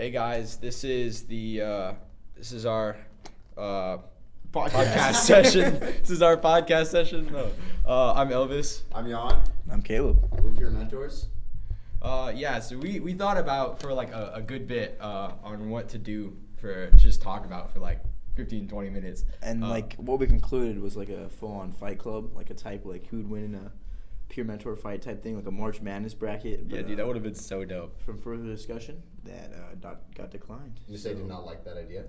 Hey guys, this is our podcast session. This is our podcast session. No. I'm Elvis. I'm Jan. I'm Caleb. We're peer mentors. So we thought about for like a good bit on what to do for just talk about for like 15, 20 minutes. And like what we concluded was like a full-on fight club, like a type like who'd win in a peer mentor fight type thing, like a March Madness bracket. Yeah, But, dude, that would have been so dope. From further discussion, that got declined. You say did not like that idea?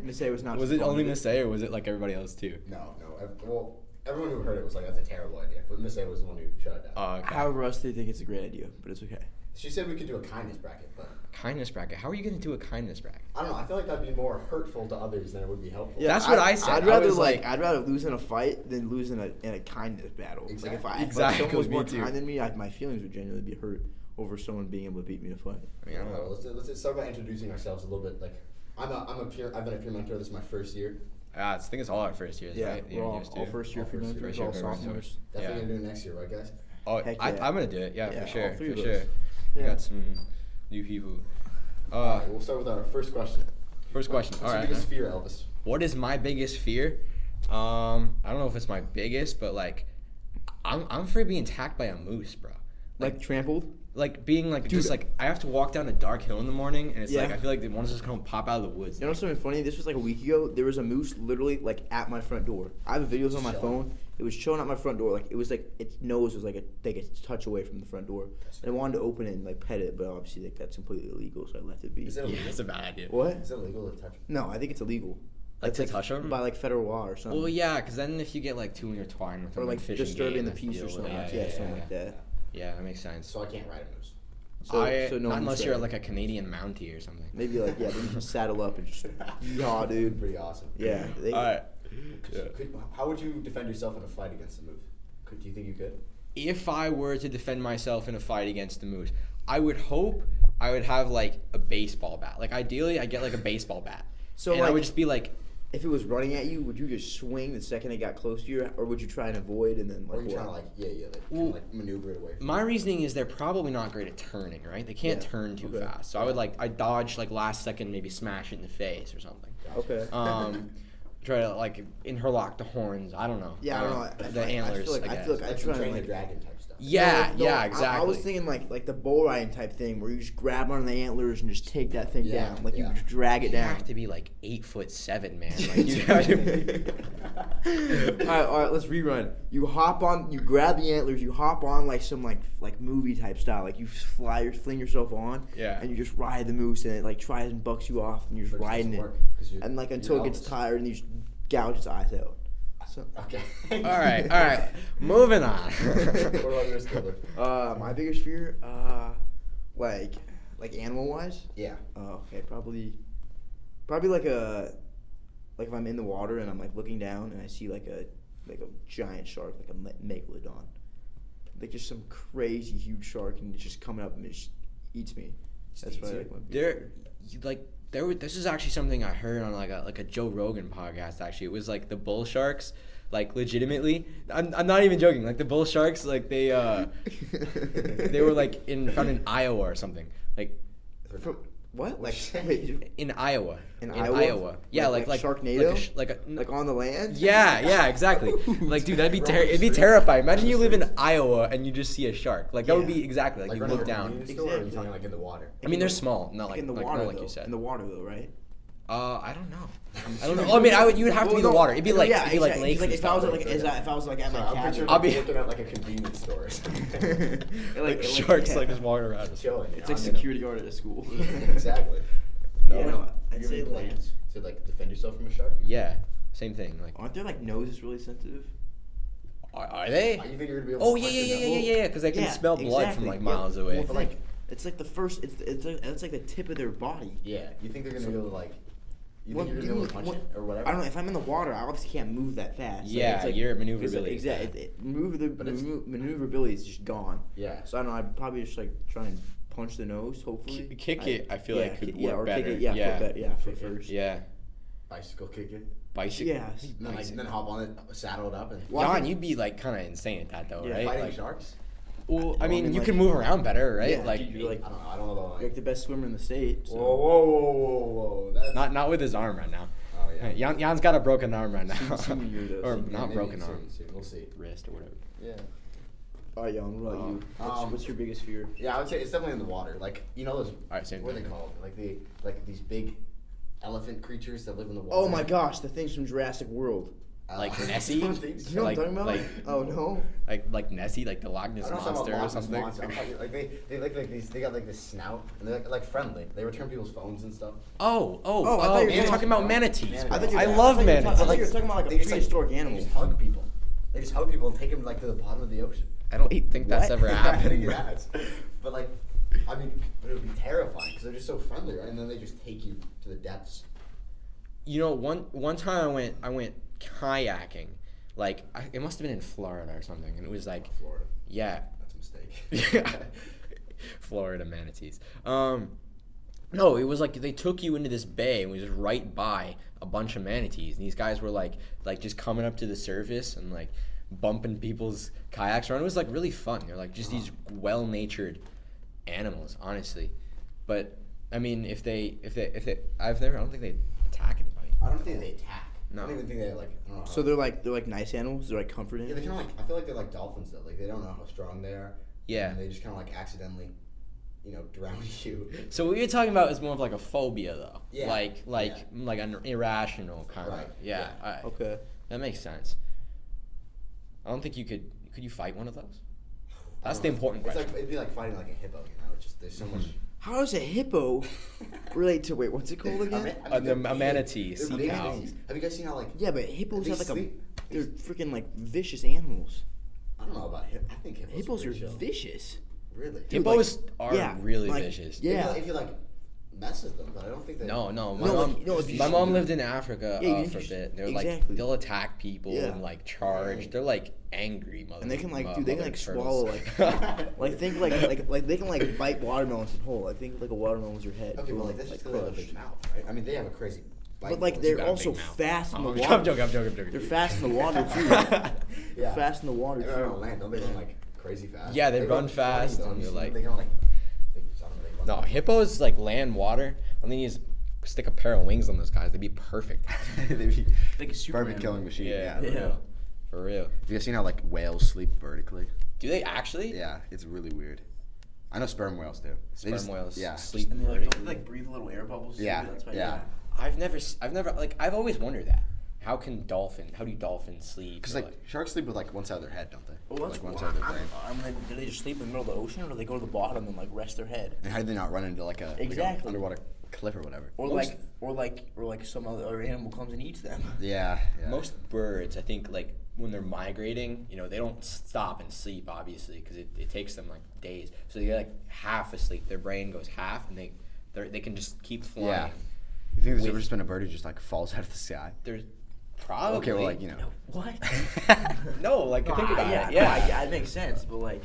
Miss A was not. Was it only Miss A or was it like everybody else too? No. Well, everyone who heard it was like, that's a terrible idea. But Miss A was the one who shut it down. Okay. However, us they think it's a great idea, but it's okay. She said we could do a kindness bracket, but Kindness bracket. How are you gonna do a kindness bracket? I don't know. I feel like that'd be more hurtful to others than it would be helpful. Yeah, That's what I said. I'd I rather was like- I'd rather lose in a fight than lose in a kindness battle. Exactly. Like if Exactly, someone was more me too. kind than me, my feelings would genuinely be hurt over someone being able to beat me in a fight. I mean, I don't know. Let's start by introducing ourselves a little bit. Like, I've been a peer mentor. This is my first year. I think it's all our first years, Yeah, right? we're all Yours too. first year All peer first year. mentors, First year all peer mentors. sophomores. Definitely Yeah. gonna do it next year, right, guys? Oh, Heck I'm yeah. gonna do it. Yeah, Yeah, for sure. all three For of sure. us. We Yeah. got some new people. Alright, we'll start with our first question. First question. What's All your right. biggest fear, Elvis? What is my biggest fear? I don't know if it's my biggest, but like, I'm afraid of being attacked by a moose, bro. Like trampled. Like being like Dude. just like I have to walk down a dark hill in the morning, and it's like Yeah. I feel like the one's just gonna pop out of the woods. You know something funny? This was like a week ago. There was a moose literally like at my front door. I have videos on my Chilling. phone. It was chilling at my front door. Like it was like its nose was like a touch away from the front door. And I wanted to open it and like pet it, but obviously like that's completely illegal, so I left it be. Is it Yeah, illegal? it's a bad idea. What? Is it illegal to touch? No, I think it's illegal. Like It's to touch 'em? by like federal law or something. Well, yeah, because then if you get like too intertwined with Or them, like fishing disturbing game, the that's peace or deal with something. it. Yeah, something like that. Yeah, that makes sense. So I can't ride a moose. So no not moose unless you're riding. like a Canadian Mountie or something. Maybe like then you just saddle up and just yaw, dude. Pretty awesome. Yeah. All right. How would you defend yourself in a fight against a moose? Do you think you could? If I were to defend myself in a fight against the moose, I would hope I would have like a baseball bat. Like ideally, I get like a baseball bat. So, and I like- would just be like, If it was running at you, would you just swing the second it got close to you, or would you try and avoid and then Or like are you trying to what? Well, like maneuver it away? my reasoning is they're probably not great at turning, right? They can't Yeah, turn too okay. fast. So I dodge like last second, maybe smash it in the face or something. Okay. Try to like interlock the horns. I don't know. Yeah, I don't know. The antlers. I guess. feel like I Like try some and Train the like. Dragon type stuff. Yeah, No, yeah, I exactly. was thinking like the bull riding type thing where you just grab on the antlers and just take that thing Yeah, down, like yeah. you just drag it You down. have to be like 8'7", man. Like you gotta all right, let's rerun. You grab the antlers, you hop on like some like movie type style, like you fling yourself on, Yeah. and you just ride the moose, and it like tries and bucks you off, and you're just But it riding doesn't it, work, 'cause you're- and like until you're it gets Elvis. tired, and you just gouge its eyes out. So, Okay. All right. Moving on. What about yours, Caleb? my biggest fear, like animal wise. Yeah. Oh, okay, probably like if I'm in the water and I'm like looking down and I see like a giant shark, like a megalodon, like just some crazy huge shark, and it's just coming up and it just eats me. That's eats why I you? like my biggest fear. This is actually something I heard on like a Joe Rogan podcast. Actually, it was like the bull sharks. Like legitimately, I'm not even joking. Like the bull sharks, like they were like found in Iowa or something. Like From, what? Like Wait, wait, in Iowa. In Iowa? Yeah, Like Sharknado? like on the land? Yeah, exactly. Like, dude, it'd be terrifying. Imagine you live in Iowa and you just see a shark. Like, that would Yeah. be exactly like, Like you running look a down. convenience store, or are you Exactly. talking like in the water? I mean, they're small, not like in the like, water not like though. you said. In the water though, right? I don't know. I don't know. Oh, I mean, you would have to be in the water. It'd be like yeah, it'd be like exactly. lakes. Like and if I was stuff. if I was like at Sorry, my I'm cabin, picturing I'll be- looking at like a convenience store. or something. like sharks like just walking around. Chilling. it's you like know? security guard at a school. Exactly. Yeah, no, I'd I'd say say like, plans to like defend yourself from a shark. Yeah, same thing. Like, aren't their like noses really sensitive? are they? You think you're gonna be able Oh to yeah, punch yeah, it yeah, down? yeah, yeah, yeah. Because they can Yeah, smell blood from exactly. like Yeah. miles away. Well, But, like- it's like the first. It's like the tip of their body. Yeah. You think they're gonna be able to like? You Well, think you're gonna be able to punch it or whatever? I don't know. If I'm in the water, I obviously can't move that fast. Yeah, it's like, your 'cause, maneuverability is Exactly. bad. But it's- Maneuverability is just gone. Yeah. So I don't know. I'd probably just like try and punch the nose. Hopefully, Kick it, I feel like could yeah, work or better. kick it. Yeah, Yeah. foot first. Yeah. Bicycle kick it. Bicycle. Yeah. And then hop on it, saddle it up, and Well, I John, think- you'd be like kind of insane at that though, Yeah, right? fighting Like, sharks. Well, I mean, you like- can move around better, right? Yeah, like, dude, you're like I don't know. I don't know about you're like the best swimmer in the state. So. Whoa. That's, not with his arm right now. Oh yeah. Jan's got a broken arm right now. Senior year, though, Or senior not Maybe broken arm. soon. We'll see. Wrist or whatever. Yeah. All right, Jan, what about you? What's your biggest fear? Yeah, I would say it's definitely in the water. Like those. Alright, same What are thing. they called? Like these big elephant creatures that live in the water. Oh my gosh, the things from Jurassic World. Like Nessie? I don't think so. You know what I'm talking about? Like- oh no. Like Nessie, like the Loch Ness I don't know monster about or Loch Ness something. Monster. I'm talking, like they like these. They got like this snout, and they're like friendly. They return people's phones and stuff. Oh, I thought you were you're talking about manatees. manatees. I bro. thought I you were- love I manatees. thought you were talking about like They a just, prehistoric They animal. just hug people. They just hug people and take them like to the bottom of the ocean. I don't Wait, think that's what? ever I happened. think it has. But like, I mean, but it would be terrifying because they're just so friendly, right? And then they just take you to the depths. You know, one time I went kayaking. Like it must have been in Florida or something, and it was like, Florida. yeah, That's a mistake. Florida manatees. No, it was like they took you into this bay and was just right by a bunch of manatees. And these guys were like just coming up to the surface and like bumping people's kayaks around. It was like really fun. They're like just these well-natured animals, honestly. But I mean, if they, I don't think they attack anybody. I don't think they attack. No. I don't even think they like. I don't know. So they're like nice animals. They're like comforting. Yeah, they kind of like. I feel like they're like dolphins though. Like they don't know how strong they are. Yeah. And they just kind of like accidentally, drown you. So what you're talking about is more of like a phobia, though. Yeah. Like an irrational kind Right. of. Yeah. Yeah. Alright. Okay. That makes sense. I don't think you could. Could you fight one of those? That's the important It's question. like it'd be like fighting like a hippo. It's just there's so much. How does a hippo relate to what's it called again? A they're manatee, big. They're sea big cow. animals. Have you guys seen how like? Yeah, but hippos They have like sleep. they're freaking like vicious animals. I don't know about hippos. I think hippos. Hippos are pretty chill. vicious. Really. Dude, Hippos like- are yeah, really like- vicious. yeah. If you like mess with them, but I don't think they. No. No, My mom, like, no, if you my shoot mom them- lived in Africa Yeah, you for a just- bit. They're exactly. like they'll attack people Yeah. and like charge. They're like angry mother. And they can like, mo- dude, they can mother like turtles. swallow like think like they can like bite watermelons in whole. I think like a watermelon was your head. Okay, Boom, well, like that's just because they have a crushed. big mouth, right? I mean, they have a crazy. Bite But like force. they're got a also big mouth. fast in the Oh, water. I'm joking. They're fast in the water too. Yeah. They're fast in the water They don't too. land. Don't they run like crazy fast? Yeah, they run funny, fast though. and they're like- they kind of like. I don't know, they run No, hippos like land water. I think you just stick a pair of wings on those guys. They'd be perfect. They'd be Like a Superman. perfect killing machine. Yeah, Yeah. for real. For real. Have you guys seen how like whales sleep vertically? Do they actually? Yeah, it's really weird. I know sperm whales do. They Sperm whales Yeah. sleep And they vertically. like breathe little air bubbles. Yeah, Too. That's why yeah. I've never like I've always wondered that. How do dolphins sleep? Because Or, like sharks sleep with like one side of their head, don't they? Well, that's like one why- side of their brain. do they just sleep in the middle of the ocean, or do they go to the bottom and like rest their head? And how do they not run into like a Exactly. underwater cliff or whatever? Or like some other animal comes and eats them. Yeah. most birds, I think, like when they're migrating, they don't stop and sleep, obviously, because it takes them like days. So they're like half asleep. Their brain goes half, and they can just keep flying. Yeah. You think there's With- ever just been a bird who just like falls out of the sky? There's probably Okay, well, like What? no, like think about yeah, it. Yeah, yeah, it makes sense, but like,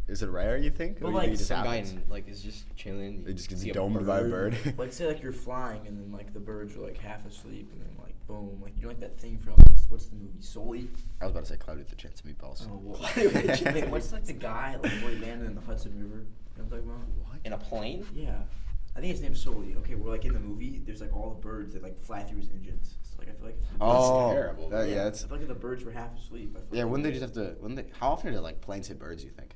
Is it rare? You think? But, Or you like, think it just some guy happens? like is just chilling. It just gets see domed by a bird. let's say like you're flying and then like the birds are like half asleep and then like boom, like like that thing from what's the movie Sully? I was about to say Cloudy with a Chance of Meatballs. Oh, well, wait, what's like the guy like where he landed in the Hudson River? You know what I'm talking about? What? In a plane? Yeah, I think his name's Sully. Okay, we're like in the movie. There's like all the birds that like fly through his engines. So like I feel like Oh, terrible. Yeah, I it's feel like if the birds were half asleep. I feel yeah. like Wouldn't they just have to? Wouldn't they? How often do like planes hit birds? You think?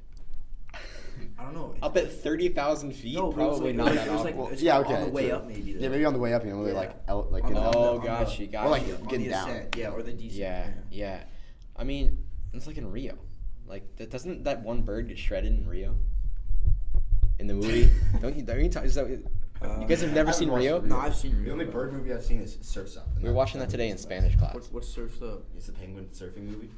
I don't know. Up at 30,000 feet? No, but it was Probably like- not it that was like- often. Well, it's yeah, on okay. the way true. up maybe. Yeah, maybe on the way up. Where they Yeah. like On getting the- up. Oh, on gosh, the- you got Or like you. on getting the down. ascent, yeah, or the descent. Yeah. I mean, it's like in Rio. Like, doesn't that one bird get shredded in Rio? In the movie? don't you talk, you guys have never I seen haven't Rio? watched No, I've seen Rio. The only bird movie I've seen is Surf's Up. and We were watching that today in Spanish class. What's Surf's Up? It's the penguin surfing movie.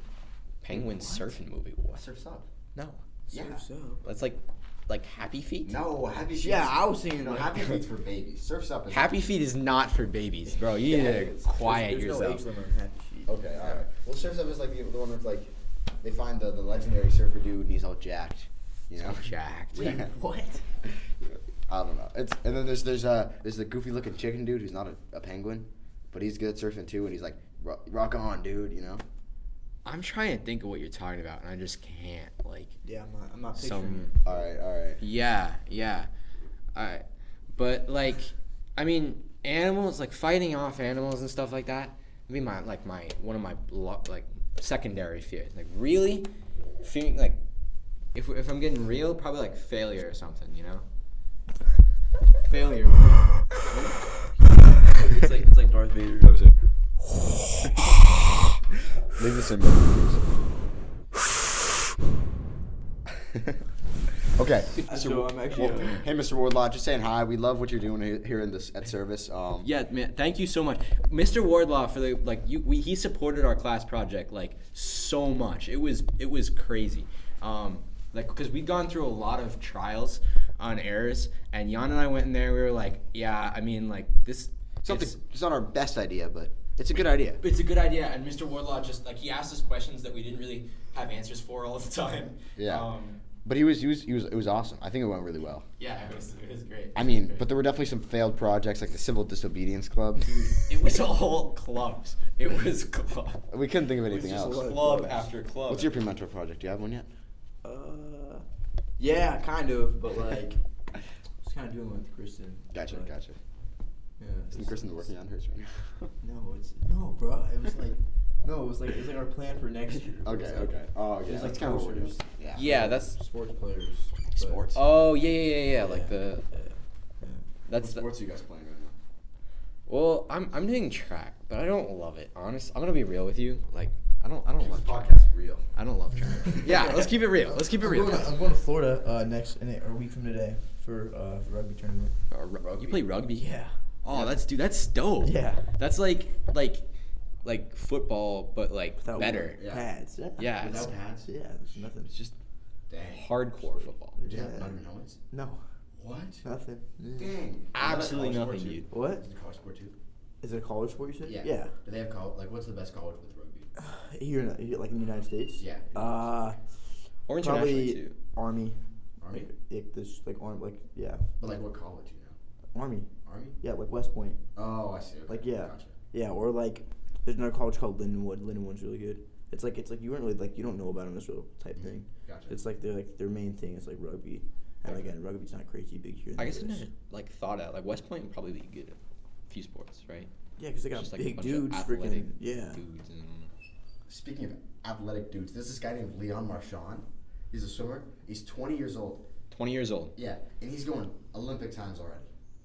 Penguin surfing movie. What? Surf's Up. No. Yeah. Surf's Up. That's like Happy Feet? No, Happy Feet. Yeah, I was thinking No, like- Happy Feet's for babies. Surf's Up is Happy Feet is not for babies, bro. You need to quiet There's no yourself. age limit on Happy Feet. Okay, all right. Well, Surf's Up is like the one where it's like they find the legendary surfer dude and he's all jacked. You know, Jacked. Wait, what? I don't know. It's and then there's the goofy looking chicken dude who's not a penguin, but he's good at surfing too, and he's like rock on, dude. You know. I'm trying to think of what you're talking about, and I just can't. Like, Yeah, I'm not some. picturing All right. Yeah. Alright. But like, I mean, animals, like fighting off animals and stuff like that, would be one of my like secondary fears. Like really, fearing like, if I'm getting real, probably like failure or something, you know? failure. It's like Darth Vader. Leave this in. Okay. So I'm actually. Hey, Mr. Wardlaw, just saying hi. We love what you're doing here in this at service. Yeah, man. Thank you so much, Mr. Wardlaw, for the he supported our class project like so much. It was crazy. Because we'd gone through a lot of trials on errors, and Jan and I went in there. We were like, yeah, I mean, like this. It's not our best idea, but it's a good idea. It's a good idea, and Mr. Wardlaw just like he asked us questions that we didn't really have answers for all the time. Yeah. But it was awesome. I think it went really well. Yeah, it was great. I mean, but there were definitely some failed projects like the Civil Disobedience Club. It was all clubs. It was club. We couldn't think of anything just a else. lot of Club clubs. after club. What's your pre-mentor project? Do you have one yet? Yeah, kind of, but like, just kind of doing one with Kristen. Gotcha. Yeah. Isn't Kristen working on hers right now? No, bro. It was like our plan for next year. Okay. Oh, yeah. It was like That's kind of what we're doing. posters. Yeah, that's Sports players. Sports. Oh yeah. Like the What sports are you guys playing right now? well, I'm doing track, but I don't love it. Honest, I'm gonna be real with you. Like I don't This love track. podcast real. I don't love track. Yeah, let's keep it real. I'm going to Florida a week from today for rugby tournament. You play rugby? Yeah. Oh, that's dope. Yeah. That's like football, but like Without better. Yeah. pads. Yeah, it's Without pads? Yeah, there's nothing. it's just Dang. hardcore football. Did you have not even helmets? No, What? nothing. Dang. Absolutely Is that a college nothing, sport, dude. What? too? Is it a college sport too? Is it a college sport, you said? Yeah. Yeah. Do they have college? Like, what's the best college with rugby? Here, like in the United States? Yeah. Or internationally Probably too. Army. Army? Yeah. But like, what college? You know? Army. Army? Yeah, like West Point. Oh, I see. Okay. Like, yeah. Gotcha. Yeah, or like there's another college called Lindenwood. Lindenwood's really good. It's like you weren't really like you don't know about them this real type thing. Gotcha. It's like their main thing is like rugby, and Okay. again rugby's not crazy big here. In I the guess I US. never like thought out. Like West Point would probably be good at a few sports, right? Yeah, because they It's got just, like, a big bunch of dudes, athletic freaking yeah. Dudes and Speaking of athletic dudes, there's this guy named Leon Marchand. He's a swimmer. He's 20 years old. 20 years old. Yeah, and he's going Olympic times already.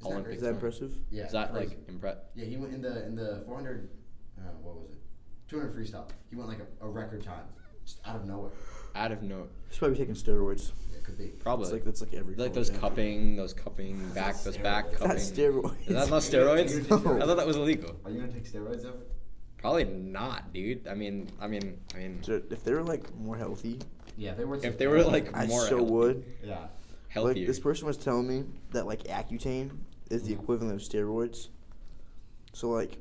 Isn't that Olympic crazy? Is that impressive? Yeah. Is that crazy. like impressive? Yeah, he went in the 400. What was it? 200 freestyle. He went like a record time, just out of nowhere. Out of no, He's probably taking steroids. Yeah, it could be. probably. That's like every. like college those athlete. cupping back, those steroids. back cupping. That's steroids. Is that not Are you gonna steroids? take steroids? I thought that was illegal. Are you gonna take steroids ever? Probably not, dude. I mean. So if they were like more healthy, Yeah, they were. If they were like I more so healthy, would. Yeah. healthier. Like this person was telling me that like Accutane is the Mhm. equivalent of steroids. So like,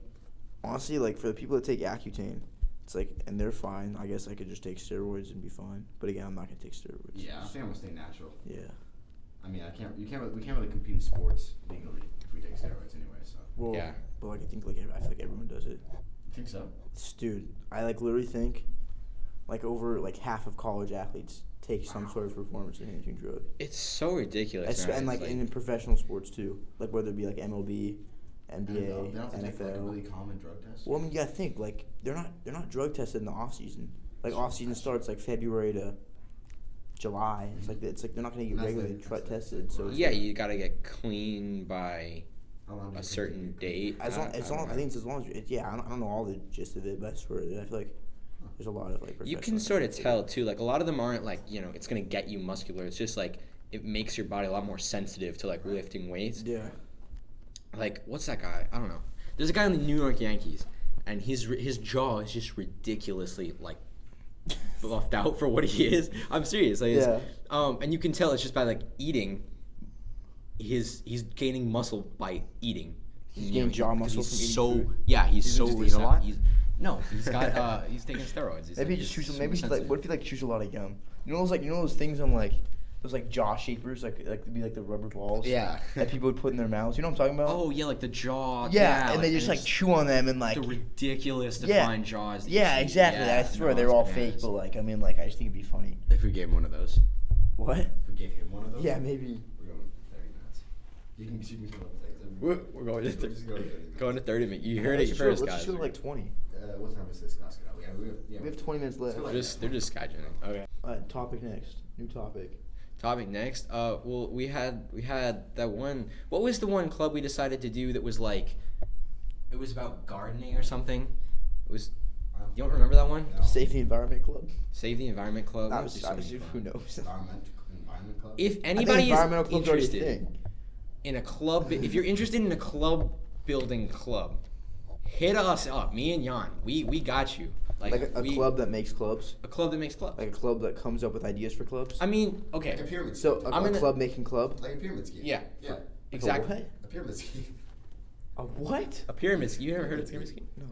honestly, like for the people that take Accutane, it's like, and they're fine. I guess I could just take steroids and be fine. But again, I'm not gonna take steroids. Yeah, I think I'm gonna stay natural. Yeah. I mean, we can't really compete in sports legally if we take steroids anyway. So. Well, Yeah. But like I think like I feel like everyone does it. You think so? Dude, I like literally think like over like half of college athletes take some sort of performance enhancing drug. It's so ridiculous. man. And like It's in professional sports too, like whether it be like MLB, NBA, They don't have to take like a NFL. really common drug test. Well, I mean, you gotta think like they're not drug tested in the off season. Like off season starts like February to July. It's like they're not gonna get That's regularly the- that's the- tested. So it's yeah, like, you gotta get clean by How long do you a think certain you- date. as long I as don't long know. I think it's as long as I don't know all the gist of it, but I swear I feel like there's a lot of like. You can professional- sort of tell too. Like a lot of them aren't like it's gonna get you muscular. It's just like it makes your body a lot more sensitive to like lifting weights. Yeah. Like what's that guy? I don't know. There's a guy on the New York Yankees, and his jaw is just ridiculously like buffed out for what he is. I'm serious. Like, Yeah. and you can tell it's just by like eating. He's gaining muscle by eating. He's gaining jaw muscle he's from eating so food? yeah. He's Does he so just eat a recep- lot? No, he's got he's taking steroids. Maybe he he's just chews. super Maybe he's like. sensitive. What if he like chews a lot of gum? You know those things on like those like jaw shapers, like be like the rubber balls. Yeah. That people would put in their mouths. You know what I'm talking about? Oh yeah, like the jaw. Yeah, and they just like chew on them and like. The ridiculous defined jaws. That you Yeah, see. exactly. Yeah, I swear no, they're it's all bananas. fake, but like I mean, like I just think it'd be funny. If we gave him one of those. What? If we gave him one of those. Yeah, maybe. We're going 30 minutes. You can come up things. We're going to We're just going to 30 minutes. going to 30 minutes. You heard Let's it just first, go, guys. Let's just go to like 20. What time is this class get out? We have 20 minutes left. They're just scheduling. Okay. Topic next. New topic. Topic next. Well, we had that one. What was the one club we decided to do that was like, it was about gardening or something? It was. You don't remember that one? No. Save the Environment Club. Save the Environment Club. Not Let's do something who fun. knows? Environment club. If I think anybody environmental is club's already a interested thing. in a club, if you're interested in a club building club, hit us up. Me and Jan, we got you. Like a club that makes clubs. A club that makes clubs. Like a club that comes up with ideas for clubs. I mean, okay. Like a pyramid So scheme. a club making club. Like a pyramid scheme. Yeah. Yeah. Exactly. What? A pyramid scheme. A what? A pyramid scheme. You ever heard of a pyramid scheme? No.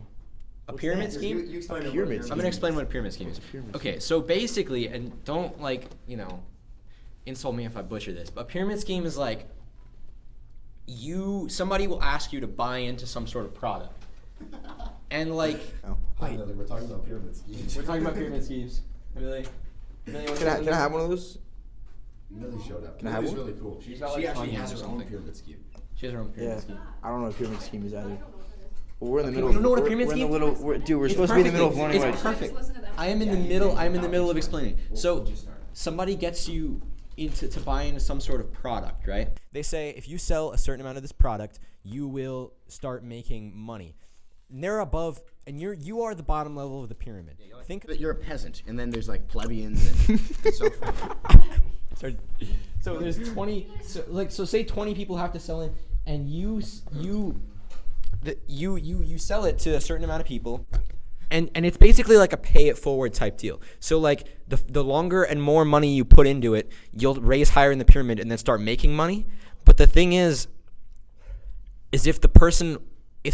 A What's pyramid that? scheme? You explain A pyramid I'm scheme. gonna explain what a pyramid scheme is. What's a pyramid Okay, scheme? so basically, and don't insult me if I butcher this, but a pyramid scheme is like somebody will ask you to buy into some sort of product, and like Oh. Hi, Lily. We're talking about pyramid schemes. we're talking about pyramid schemes. Millie, Can I have one of those? Millie showed up. Can I have Millie's one? really cool. She's She got, like, actually onions has or her own something. pyramid scheme. She has her own pyramid Yeah. scheme. I don't know what a pyramid scheme is either. I don't know what that is. Well, we're in the Okay, middle. you don't know what a we're- pyramid we're in scheme the is? middle. Dude, we're It's supposed to be in the middle of perfect. one It's anyway. perfect. Just listen to them. I am in the Yeah, middle. you I'm in the can middle of explain. explaining. We'll So just start. somebody gets you to buy into some sort of product, right? They say if you sell a certain amount of this product, you will start making money. And they're above, and you are the bottom level of the pyramid. Think that you're a peasant, and then there's like plebeians and so forth. so there's 20. So say 20 people have to sell in, and you sell it to a certain amount of people. And it's basically like a pay it forward type deal. So like the longer and more money you put into it, you'll raise higher in the pyramid and then start making money. But the thing is if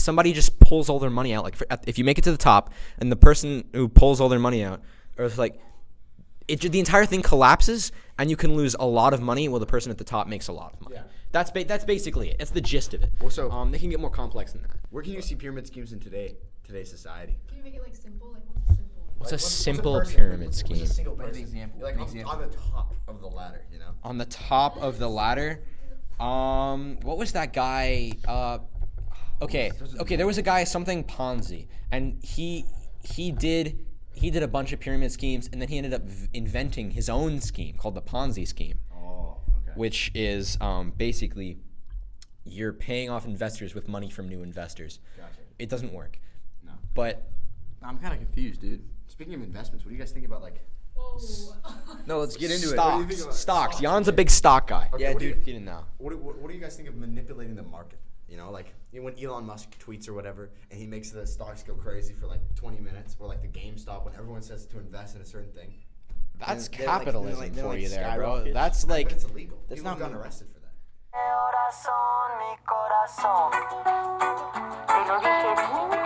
somebody just pulls all their money out, like if you make it to the top and the person who pulls all their money out, or it's like the entire thing collapses and you can lose a lot of money while the person at the top makes a lot of money. Yeah. That's basically it. That's the gist of it. Well, so- they can get more complex than that. Where can you see pyramid schemes in today's society? Can you make it like simple? Like what's a simple one? What's a Like, simple person- pyramid what's scheme? a single Like an person? example, Like an on example. the top of the ladder, you know? On the top of the ladder, what was that guy? Okay, there was a guy, something Ponzi, and he did a bunch of pyramid schemes, and then he ended up inventing his own scheme called the Ponzi scheme, Oh, okay. which is basically you're paying off investors with money from new investors. Gotcha. It doesn't work, No. but I'm kind of confused, dude. Speaking of investments, what do you guys think about like? Whoa. No, let's get into it. What do you think about stocks. Jan's a big stock guy. Okay, Yeah, what do you- dude. Get in now. What do you guys think of manipulating the market? You know, like when Elon Musk tweets or whatever, and he makes the stocks go crazy for like 20 minutes, or like the GameStop when everyone says to invest in a certain thing. That's Then, like, capitalism then, for like, you there, bro. skyrockets. That's But like it's illegal. That's People not have gotten me. arrested for that. Corazón, mi corazón, te lo dije